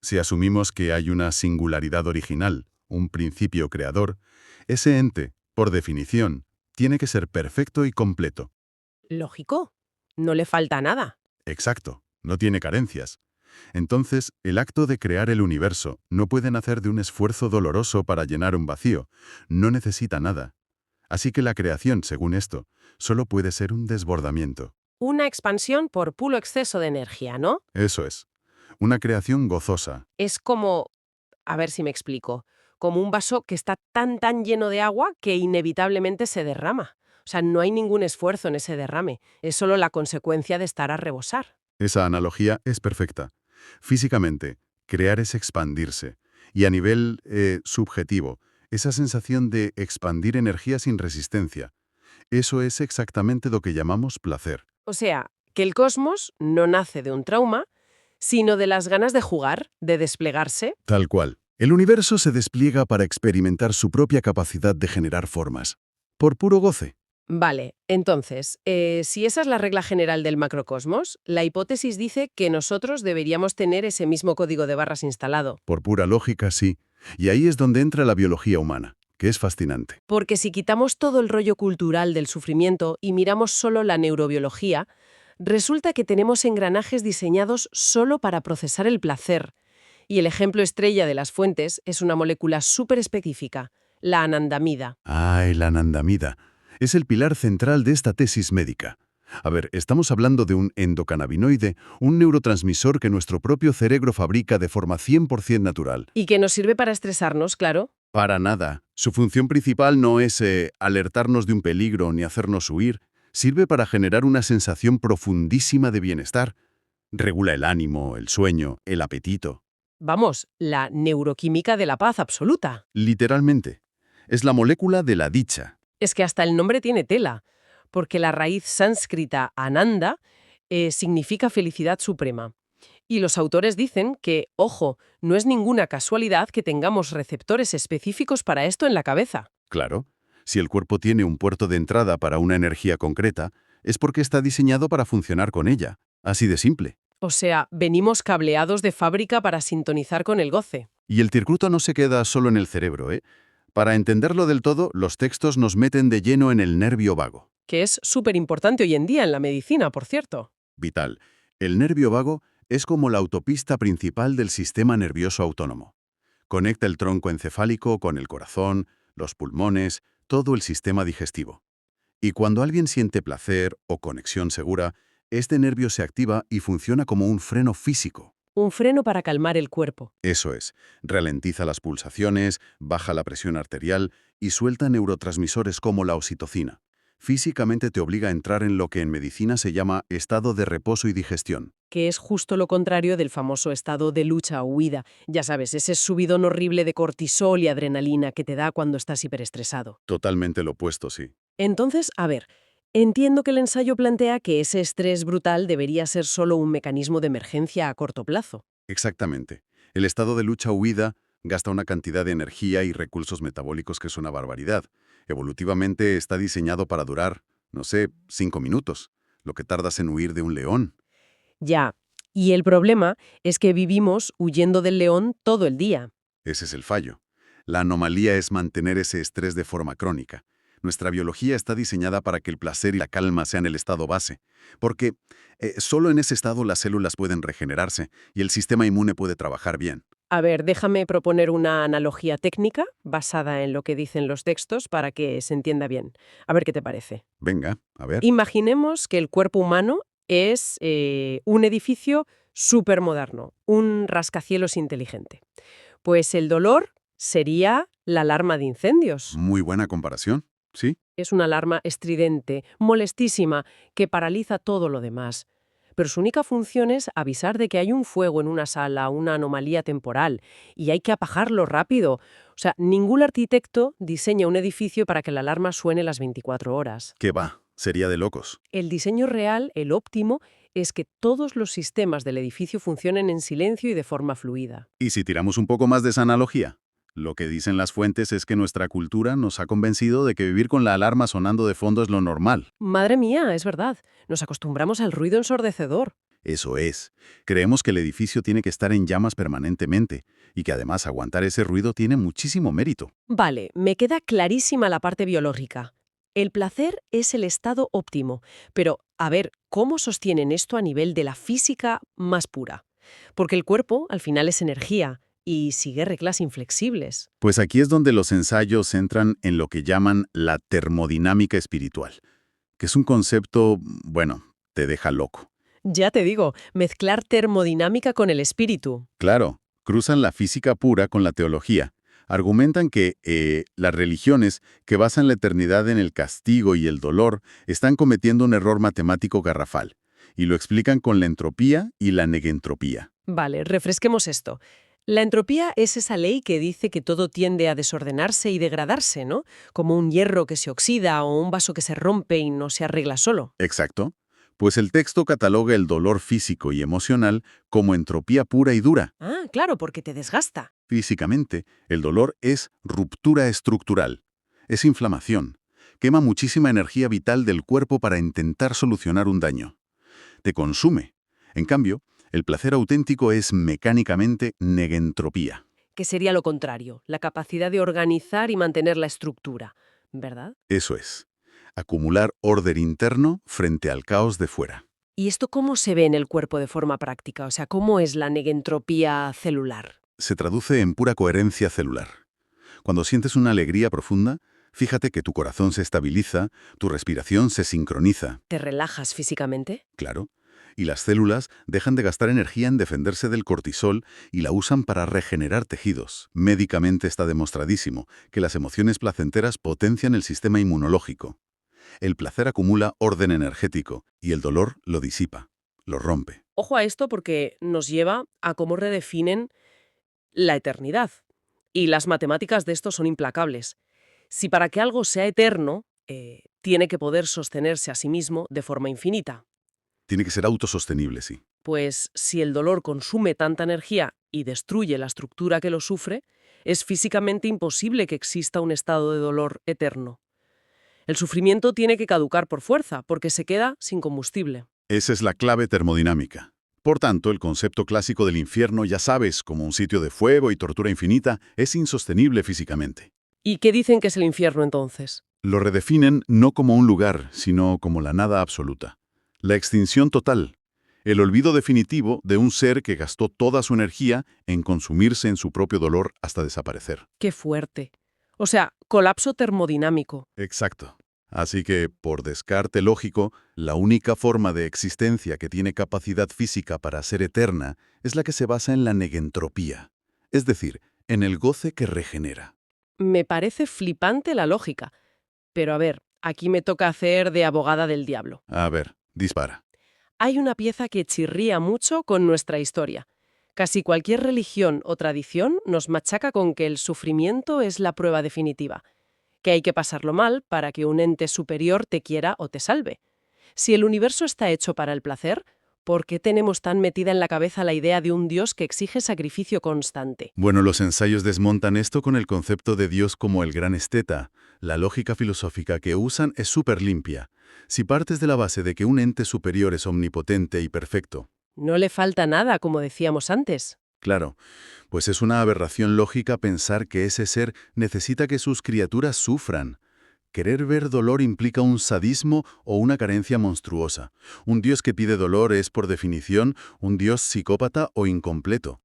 Si asumimos que hay una singularidad original, un principio creador, ese ente, por definición, tiene que ser perfecto y completo. Lógico. No le falta nada. Exacto, no tiene carencias. Entonces, el acto de crear el universo no puede nacer de un esfuerzo doloroso para llenar un vacío. No necesita nada. Así que la creación, según esto, solo puede ser un desbordamiento. Una expansión por puro exceso de energía, ¿no? Eso es. Una creación gozosa. Es como, a ver si me explico, como un vaso que está tan lleno de agua que inevitablemente se derrama. O sea, no hay ningún esfuerzo en ese derrame. Es solo la consecuencia de estar a rebosar. Esa analogía es perfecta. Físicamente, crear es expandirse. Y a nivel subjetivo, esa sensación de expandir energía sin resistencia. Eso es exactamente lo que llamamos placer. O sea, que el cosmos no nace de un trauma, sino de las ganas de jugar, de desplegarse. Tal cual. El universo se despliega para experimentar su propia capacidad de generar formas. Por puro goce. Vale, entonces, si esa es la regla general del macrocosmos, la hipótesis dice que nosotros deberíamos tener ese mismo código de barras instalado. Por pura lógica, sí. Y ahí es donde entra la biología humana, que es fascinante. Porque si quitamos todo el rollo cultural del sufrimiento y miramos solo la neurobiología, resulta que tenemos engranajes diseñados solo para procesar el placer. Y el ejemplo estrella de las fuentes es una molécula súper específica, la anandamida. Ah, la anandamida. Es el pilar central de esta tesis médica. A ver, estamos hablando de un endocannabinoide, un neurotransmisor que nuestro propio cerebro fabrica de forma 100% natural. Y que nos sirve para estresarnos, claro. Para nada. Su función principal no es alertarnos de un peligro ni hacernos huir. Sirve para generar una sensación profundísima de bienestar. Regula el ánimo, el sueño, el apetito. Vamos, la neuroquímica de la paz absoluta. Literalmente. Es la molécula de la dicha. Es que hasta el nombre tiene tela, porque la raíz sánscrita ananda significa felicidad suprema. Y los autores dicen que, ojo, no es ninguna casualidad que tengamos receptores específicos para esto en la cabeza. Claro, si el cuerpo tiene un puerto de entrada para una energía concreta, es porque está diseñado para funcionar con ella. Así de simple. O sea, venimos cableados de fábrica para sintonizar con el goce. Y el circuito no se queda solo en el cerebro, ¿eh? Para entenderlo del todo, los textos nos meten de lleno en el nervio vago. Que es súper importante hoy en día en la medicina, por cierto. Vital. El nervio vago es como la autopista principal del sistema nervioso autónomo. Conecta el tronco encefálico con el corazón, los pulmones, todo el sistema digestivo. Y cuando alguien siente placer o conexión segura, este nervio se activa y funciona como un freno físico. Un freno para calmar el cuerpo. Eso es, ralentiza las pulsaciones, baja la presión arterial y suelta neurotransmisores como la oxitocina. Físicamente te obliga a entrar en lo que en medicina se llama estado de reposo y digestión. Que es justo lo contrario del famoso estado de lucha o huida. Ya sabes, ese subidón horrible de cortisol y adrenalina que te da cuando estás hiperestresado. Totalmente lo opuesto, sí. Entonces, a ver, entiendo que el ensayo plantea que ese estrés brutal debería ser solo un mecanismo de emergencia a corto plazo. Exactamente. El estado de lucha-huida gasta una cantidad de energía y recursos metabólicos que es una barbaridad. Evolutivamente está diseñado para durar, no sé, 5 minutos, lo que tardas en huir de un león. Ya, y el problema es que vivimos huyendo del león todo el día. Ese es el fallo. La anomalía es mantener ese estrés de forma crónica. Nuestra biología está diseñada para que el placer y la calma sean el estado base, porque solo en ese estado las células pueden regenerarse y el sistema inmune puede trabajar bien. A ver, déjame proponer una analogía técnica basada en lo que dicen los textos para que se entienda bien. A ver qué te parece. Venga, a ver. Imaginemos que el cuerpo humano es un edificio súper moderno, un rascacielos inteligente. Pues el dolor sería la alarma de incendios. Muy buena comparación, ¿sí? Es una alarma estridente, molestísima, que paraliza todo lo demás. Pero su única función es avisar de que hay un fuego en una sala, una anomalía temporal, y hay que apagarlo rápido. O sea, ningún arquitecto diseña un edificio para que la alarma suene las 24 horas. ¿Qué va? Sería de locos. El diseño real, el óptimo, es que todos los sistemas del edificio funcionen en silencio y de forma fluida. Y si tiramos un poco más de esa analogía, lo que dicen las fuentes es que nuestra cultura nos ha convencido de que vivir con la alarma sonando de fondo es lo normal. Madre mía, es verdad. Nos acostumbramos al ruido ensordecedor. Eso es. Creemos que el edificio tiene que estar en llamas permanentemente y que además aguantar ese ruido tiene muchísimo mérito. Vale, me queda clarísima la parte biológica. El placer es el estado óptimo, pero a ver, ¿cómo sostienen esto a nivel de la física más pura? Porque el cuerpo al final es energía y sigue reglas inflexibles. Pues aquí es donde los ensayos entran en lo que llaman la termodinámica espiritual, que es un concepto, bueno, te deja loco. Ya te digo, mezclar termodinámica con el espíritu. Claro, cruzan la física pura con la teología. Argumentan que las religiones que basan la eternidad en el castigo y el dolor están cometiendo un error matemático garrafal, y lo explican con la entropía y la negentropía. Vale, refresquemos esto. La entropía es esa ley que dice que todo tiende a desordenarse y degradarse, ¿no? Como un hierro que se oxida o un vaso que se rompe y no se arregla solo. Exacto. Pues el texto cataloga el dolor físico y emocional como entropía pura y dura. Ah, claro, porque te desgasta. Físicamente, el dolor es ruptura estructural. Es inflamación. Quema muchísima energía vital del cuerpo para intentar solucionar un daño. Te consume. En cambio, el placer auténtico es mecánicamente negentropía. Que sería lo contrario, la capacidad de organizar y mantener la estructura, ¿verdad? Eso es. Acumular orden interno frente al caos de fuera. ¿Y esto cómo se ve en el cuerpo de forma práctica? O sea, ¿cómo es la negentropía celular? Se traduce en pura coherencia celular. Cuando sientes una alegría profunda, fíjate que tu corazón se estabiliza, tu respiración se sincroniza, ¿Te relajas físicamente? claro, y las células dejan de gastar energía en defenderse del cortisol y la usan para regenerar tejidos. Médicamente está demostradísimo que las emociones placenteras potencian el sistema inmunológico. El placer acumula orden energético y el dolor lo disipa, lo rompe. Ojo a esto porque nos lleva a cómo redefinen la eternidad. Y las matemáticas de esto son implacables. Si para que algo sea eterno, tiene que poder sostenerse a sí mismo de forma infinita. Tiene que ser autosostenible, sí. Pues si el dolor consume tanta energía y destruye la estructura que lo sufre, es físicamente imposible que exista un estado de dolor eterno. El sufrimiento tiene que caducar por fuerza, porque se queda sin combustible. Esa es la clave termodinámica. Por tanto, el concepto clásico del infierno, ya sabes, como un sitio de fuego y tortura infinita, es insostenible físicamente. ¿Y qué dicen que es el infierno entonces? Lo redefinen no como un lugar, sino como la nada absoluta. La extinción total. El olvido definitivo de un ser que gastó toda su energía en consumirse en su propio dolor hasta desaparecer. ¡Qué fuerte! O sea, colapso termodinámico. Exacto. Así que, por descarte lógico, la única forma de existencia que tiene capacidad física para ser eterna es la que se basa en la negentropía, es decir, en el goce que regenera. Me parece flipante la lógica. Pero a ver, aquí me toca hacer de abogada del diablo. A ver, dispara. Hay una pieza que chirría mucho con nuestra historia. Casi cualquier religión o tradición nos machaca con que el sufrimiento es la prueba definitiva, que hay que pasarlo mal para que un ente superior te quiera o te salve. Si el universo está hecho para el placer, ¿por qué tenemos tan metida en la cabeza la idea de un Dios que exige sacrificio constante? Bueno, los ensayos desmontan esto con el concepto de Dios como el gran esteta. La lógica filosófica que usan es súper limpia. Si partes de la base de que un ente superior es omnipotente y perfecto, No le falta nada, como decíamos antes. claro, pues es una aberración lógica pensar que ese ser necesita que sus criaturas sufran. Querer ver dolor implica un sadismo o una carencia monstruosa. Un Dios que pide dolor es, por definición, un Dios psicópata o incompleto.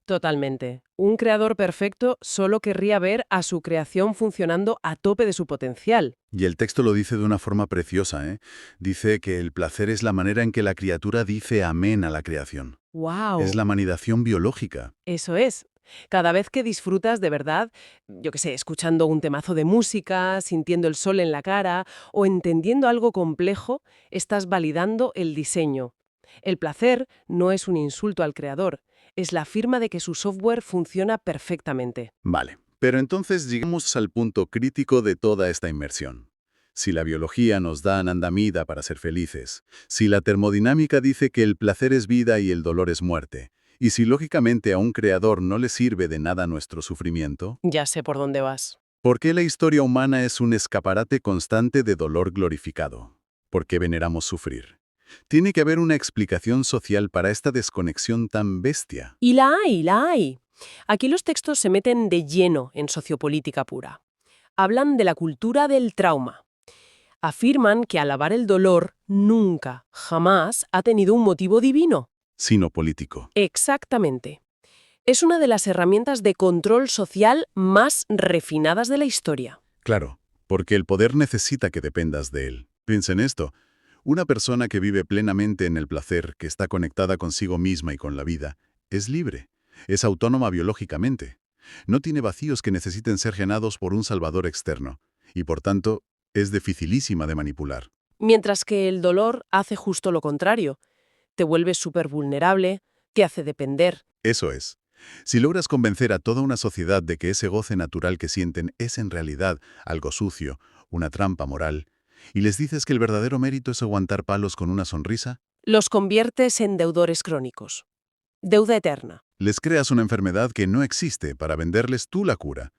Totalmente. Un creador perfecto solo querría ver a su creación funcionando a tope de su potencial. Y el texto lo dice de una forma preciosa, ¿eh? Dice que el placer es la manera en que la criatura dice amén a la creación. Es ¡Wow! la validación biológica. Eso es. Cada vez que disfrutas de verdad, yo qué sé, escuchando un temazo de música, sintiendo el sol en la cara o entendiendo algo complejo, estás validando el diseño. El placer no es un insulto al creador, es la firma de que su software funciona perfectamente. Vale, pero entonces llegamos al punto crítico de toda esta inmersión. Si la biología nos da anandamida para ser felices, si la termodinámica dice que el placer es vida y el dolor es muerte, y si lógicamente a un creador no le sirve de nada nuestro sufrimiento, Ya sé por dónde vas. ¿por qué la historia humana es un escaparate constante de dolor glorificado? ¿Por qué veneramos sufrir? Tiene que haber una explicación social para esta desconexión tan bestia. Y la hay, la hay. Aquí los textos se meten de lleno en sociopolítica pura. Hablan de la cultura del trauma. Afirman que alabar el dolor nunca, jamás ha tenido un motivo divino. Sino político. Exactamente. Es una de las herramientas de control social más refinadas de la historia. Claro, porque el poder necesita que dependas de él. Piensa en esto. Una persona que vive plenamente en el placer, que está conectada consigo misma y con la vida, es libre. Es autónoma biológicamente. No tiene vacíos que necesiten ser llenados por un salvador externo. Y por tanto, es dificilísima de manipular. Mientras que el dolor hace justo lo contrario. Te vuelves súper vulnerable, te hace depender. Eso es. Si logras convencer a toda una sociedad de que ese goce natural que sienten es en realidad algo sucio, una trampa moral, y les dices que el verdadero mérito es aguantar palos con una sonrisa, Los conviertes en deudores crónicos. Deuda eterna. les creas una enfermedad que no existe para venderles tú la cura.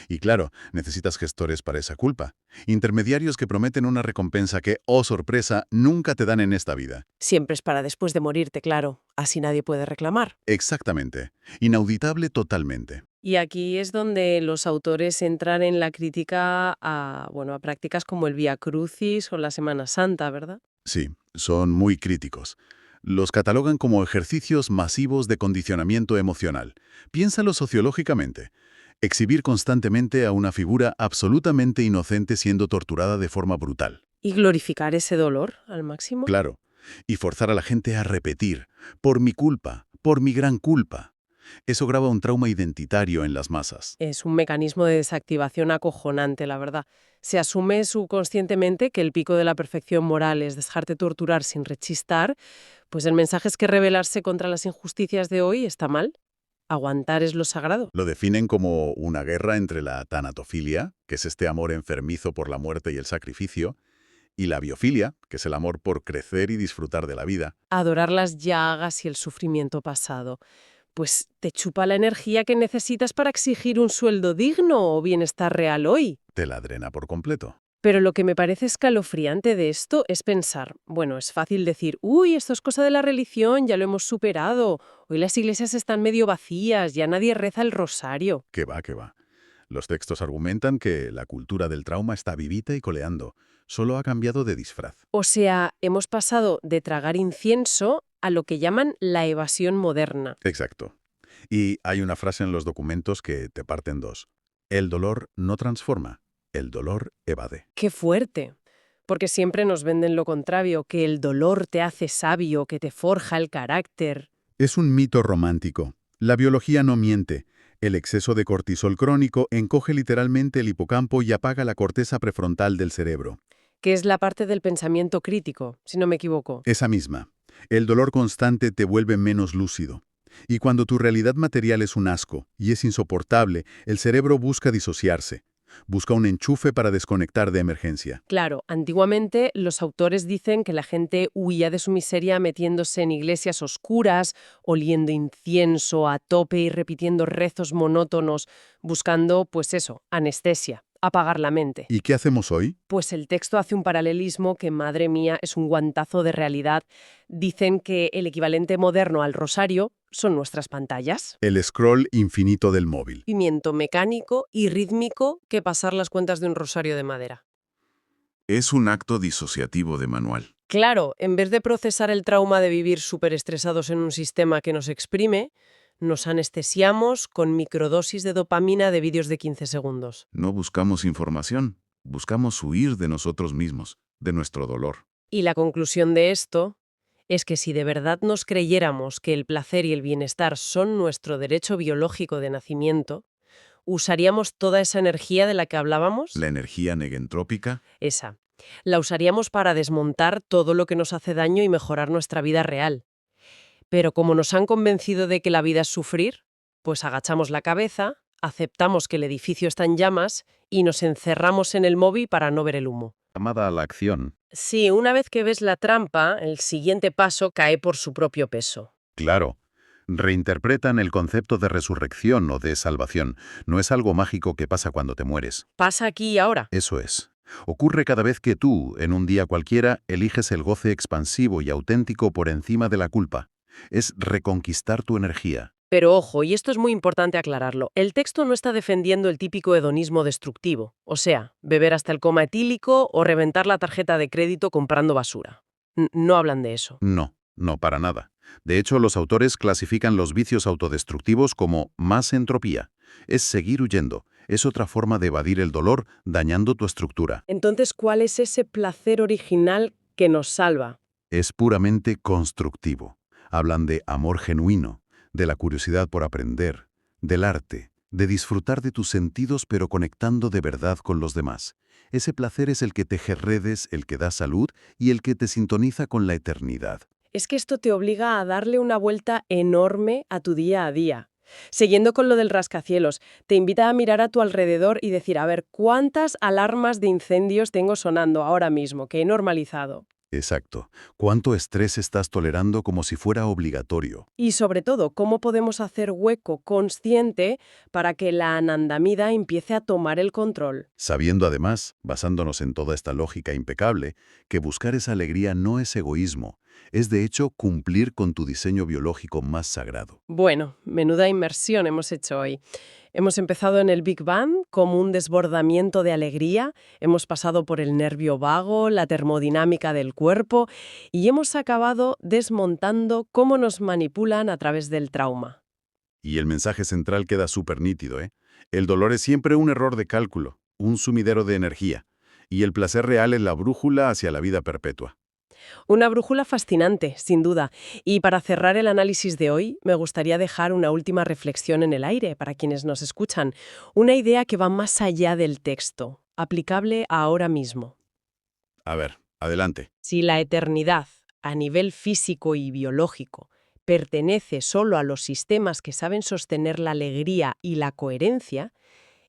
Y claro, necesitas gestores para esa culpa. Intermediarios que prometen una recompensa que, oh sorpresa, nunca te dan en esta vida. Siempre es para después de morirte, claro. Así nadie puede reclamar. Exactamente. Inauditable totalmente. Y aquí es donde los autores entran en la crítica a prácticas como el Vía Crucis o la Semana Santa, ¿verdad? Sí, son muy críticos. Los catalogan como ejercicios masivos de condicionamiento emocional. Piénsalo sociológicamente. Exhibir constantemente a una figura absolutamente inocente siendo torturada de forma brutal. Y glorificar ese dolor al máximo. Claro. Y forzar a la gente a repetir, por mi culpa, por mi gran culpa. Eso graba un trauma identitario en las masas. Es un mecanismo de desactivación acojonante, la verdad. Se asume subconscientemente que el pico de la perfección moral es dejarte torturar sin rechistar, pues el mensaje es que rebelarse contra las injusticias de hoy está mal. Aguantar es lo sagrado. Lo definen como una guerra entre la tanatofilia, que es este amor enfermizo por la muerte y el sacrificio, y la biofilia, que es el amor por crecer y disfrutar de la vida. Adorar las llagas y el sufrimiento pasado. Pues te chupa la energía que necesitas para exigir un sueldo digno o bienestar real hoy. Te la drena por completo. Pero lo que me parece escalofriante de esto es pensar, bueno, es fácil decir, uy, esto es cosa de la religión, ya lo hemos superado, hoy las iglesias están medio vacías, ya nadie reza el rosario. Que va, que va. Los textos argumentan que la cultura del trauma está vivita y coleando, solo ha cambiado de disfraz. O sea, hemos pasado de tragar incienso a lo que llaman la evasión moderna. Exacto. Y hay una frase en los documentos que te parte en dos. El dolor no transforma, el dolor evade. ¡Qué fuerte! Porque siempre nos venden lo contrario, que el dolor te hace sabio, que te forja el carácter. Es un mito romántico. La biología no miente. El exceso de cortisol crónico encoge literalmente el hipocampo y apaga la corteza prefrontal del cerebro. Que es la parte del pensamiento crítico, si no me equivoco. Esa misma. El dolor constante te vuelve menos lúcido. Y cuando tu realidad material es un asco y es insoportable, el cerebro busca disociarse. Busca un enchufe para desconectar de emergencia. Claro, antiguamente los autores dicen que la gente huía de su miseria metiéndose en iglesias oscuras, oliendo incienso a tope y repitiendo rezos monótonos, buscando, pues eso, anestesia, apagar la mente. ¿Y qué hacemos hoy? Pues el texto hace un paralelismo que, madre mía, es un guantazo de realidad. Dicen que el equivalente moderno al rosario son nuestras pantallas. El scroll infinito del móvil. Movimiento mecánico y rítmico que pasar las cuentas de un rosario de madera. Es un acto disociativo de manual. Claro, en vez de procesar el trauma de vivir superestresados en un sistema que nos exprime, nos anestesiamos con microdosis de dopamina de vídeos de 15 segundos. No buscamos información, buscamos huir de nosotros mismos, de nuestro dolor. Y la conclusión de esto es que si de verdad nos creyéramos que el placer y el bienestar son nuestro derecho biológico de nacimiento, ¿usaríamos toda esa energía de la que hablábamos? La energía negentrópica. Esa. La usaríamos para desmontar todo lo que nos hace daño y mejorar nuestra vida real. Pero como nos han convencido de que la vida es sufrir, pues agachamos la cabeza, aceptamos que el edificio está en llamas y nos encerramos en el móvil para no ver el humo. Llamada a la acción. Sí, una vez que ves la trampa, el siguiente paso cae por su propio peso. Claro. Reinterpretan el concepto de resurrección o de salvación. No es algo mágico que pasa cuando te mueres. Pasa aquí y ahora. Eso es. Ocurre cada vez que tú, en un día cualquiera, eliges el goce expansivo y auténtico por encima de la culpa. Es reconquistar tu energía. Pero ojo, y esto es muy importante aclararlo, el texto no está defendiendo el típico hedonismo destructivo, o sea, beber hasta el coma etílico o reventar la tarjeta de crédito comprando basura. No hablan de eso. No, no para nada. De hecho, los autores clasifican los vicios autodestructivos como más entropía. Es seguir huyendo. Es otra forma de evadir el dolor dañando tu estructura. Entonces, ¿cuál es ese placer original que nos salva? Es puramente constructivo. Hablan de amor genuino, de la curiosidad por aprender, del arte, de disfrutar de tus sentidos pero conectando de verdad con los demás. Ese placer es el que teje redes, el que da salud y el que te sintoniza con la eternidad. Es que esto te obliga a darle una vuelta enorme a tu día a día. Siguiendo con lo del rascacielos, te invita a mirar a tu alrededor y decir, a ver, ¿cuántas alarmas de incendios tengo sonando ahora mismo que he normalizado? Exacto. ¿Cuánto estrés estás tolerando como si fuera obligatorio? Y sobre todo, ¿cómo podemos hacer hueco consciente para que la anandamida empiece a tomar el control? Sabiendo además, basándonos en toda esta lógica impecable, que buscar esa alegría no es egoísmo, es de hecho cumplir con tu diseño biológico más sagrado. Bueno, menuda inmersión hemos hecho hoy. Hemos empezado en el Big Bang como un desbordamiento de alegría, hemos pasado por el nervio vago, la termodinámica del cuerpo y hemos acabado desmontando cómo nos manipulan a través del trauma. Y el mensaje central queda súper nítido, ¿eh? El dolor es siempre un error de cálculo, un sumidero de energía, y el placer real es la brújula hacia la vida perpetua. Una brújula fascinante, sin duda. Y para cerrar el análisis de hoy, me gustaría dejar una última reflexión en el aire para quienes nos escuchan. Una idea que va más allá del texto, aplicable a ahora mismo. A ver, adelante. Si la eternidad, a nivel físico y biológico, pertenece solo a los sistemas que saben sostener la alegría y la coherencia,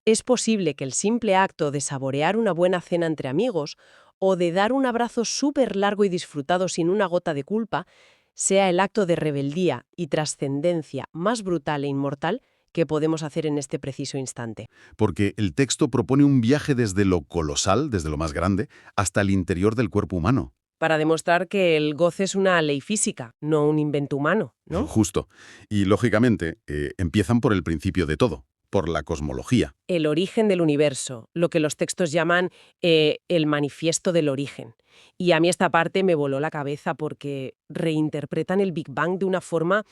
es posible que el simple acto de saborear una buena cena entre amigos o de dar un abrazo súper largo y disfrutado sin una gota de culpa sea el acto de rebeldía y trascendencia más brutal e inmortal que podemos hacer en este preciso instante. Porque el texto propone un viaje desde lo colosal, desde lo más grande, hasta el interior del cuerpo humano. Para demostrar que el goce es una ley física, no un invento humano, ¿no? Justo. Y lógicamente, empiezan por el principio de todo, por la cosmología. El origen del universo, lo que los textos llaman el manifiesto del origen. Y a mí esta parte me voló la cabeza porque reinterpretan el Big Bang de una forma,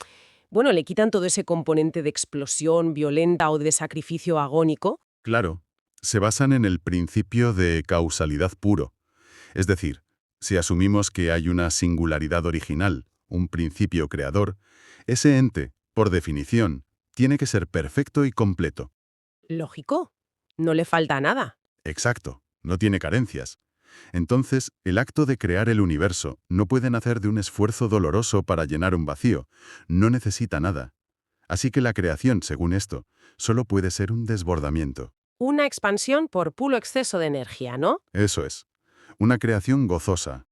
bueno, le quitan todo ese componente de explosión violenta o de sacrificio agónico. Claro, se basan en el principio de causalidad puro. Es decir, si asumimos que hay una singularidad original, un principio creador, ese ente, por definición, tiene que ser perfecto y completo. Lógico, no le falta nada. Exacto, no tiene carencias. Entonces, el acto de crear el universo no puede nacer de un esfuerzo doloroso para llenar un vacío. No necesita nada. Así que la creación, según esto, solo puede ser un desbordamiento. Una expansión por puro exceso de energía, ¿no? Eso es. Una creación gozosa,